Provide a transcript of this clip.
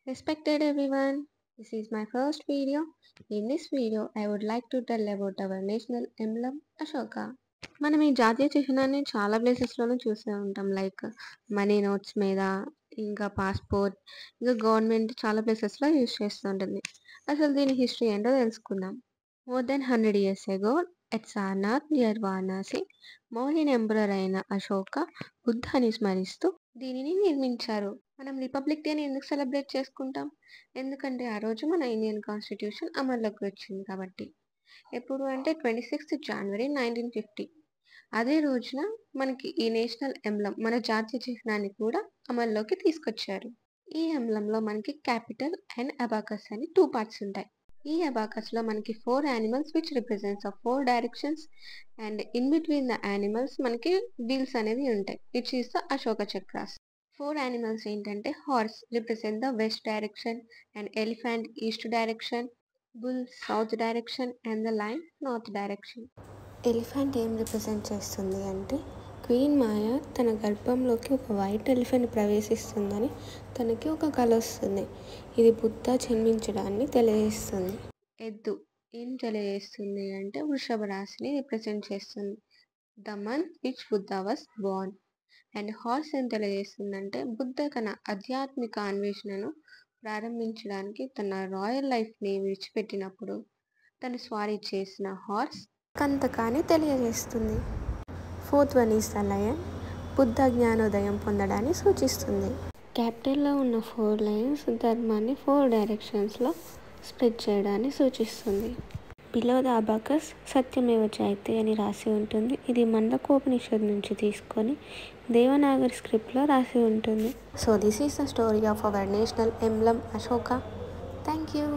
Respected everyone, this is my first video. In this video, I would like to tell about our national emblem Ashoka. మనం ఈ జాతీయ చిహ్నాన్ని చాలా ప్లేసెస్లోనూ చూసే ఉంటాం. లైక్ మనీ నోట్స్ మీద, ఇంకా పాస్పోర్ట్, ఇంకా గవర్నమెంట్ చాలా ప్లేసెస్లో యూజ్ చేస్తూ ఉంటుంది. అసలు దీని హిస్టరీ ఏంటో తెలుసుకుందాం. More than 100 years ago, at Sarnath near Varanasi, Mauryan emperor అయిన అశోక బుద్ధాన్ని స్మరిస్తూ దీనిని నిర్మించారు. మనం రిపబ్లిక్ డేని ఎందుకు సెలబ్రేట్ చేసుకుంటాం? ఎందుకంటే ఆ రోజు మన ఇండియన్ కాన్స్టిట్యూషన్ అమల్లోకి వచ్చింది కాబట్టి. ఎప్పుడు అంటే 26th January 1950. అదే రోజున మనకి ఈ నేషనల్ ఎంబ్లం మన జాతీయ చిహ్నాన్ని కూడా అమల్లోకి తీసుకొచ్చారు. ఈ ఎంబ్లంలో మనకి క్యాపిటల్ అండ్ అబాకస్ అని 2 parts ఉంటాయి. ఈ అబాకస్లో మనకి 4 animals which represents of 4 directions and in between the animals మనకి వీల్స్ అనేవి ఉంటాయి which is the Ashoka chakras. 4 animals ఏంటంటే horse represent the west direction and elephant east direction, bull south direction and the lion north direction. Elephant ఏం represent చేస్తుంది అంటే queen మాయా తన గర్భంలోకి ఒక వైట్ ఎలిఫెంట్ ప్రవేశిస్తుందని తనకి ఒక కల వస్తుంది. ఇది బుద్ధ జన్మించడాన్ని తెలియజేస్తుంది. ఎద్దు ఏం తెలియజేస్తుంది అంటే వృషభ రాశిని రిప్రజెంట్ చేస్తుంది. The month which Buddha was Born. And horse ఏం తెలియజేస్తుందంటే బుద్ధ తన ఆధ్యాత్మిక అన్వేషణను ప్రారంభించడానికి తన రాయల్ లైఫ్ని విడిచిపెట్టినప్పుడు తను స్వారీ చేసిన హార్స్ కంతకాని తెలియజేస్తుంది. 4th one is the lion. Buddha జ్ఞానోదయం పొందడాన్ని సూచిస్తుంది. క్యాపిటల్లో ఉన్న 4 లయన్స్ ధర్మాన్ని 4 డైరెక్షన్స్లో స్ప్రెడ్ చేయడాన్ని సూచిస్తుంది. బిలో ద అబాకస్ సత్యమేవ జయతే అని రాసి ఉంటుంది. ఇది మండకోపనిషద్ నుంచి తీసుకొని దేవనాగరి స్క్రిప్ట్లో రాసి ఉంటుంది. So this is the story of our national emblem Ashoka. Thank you.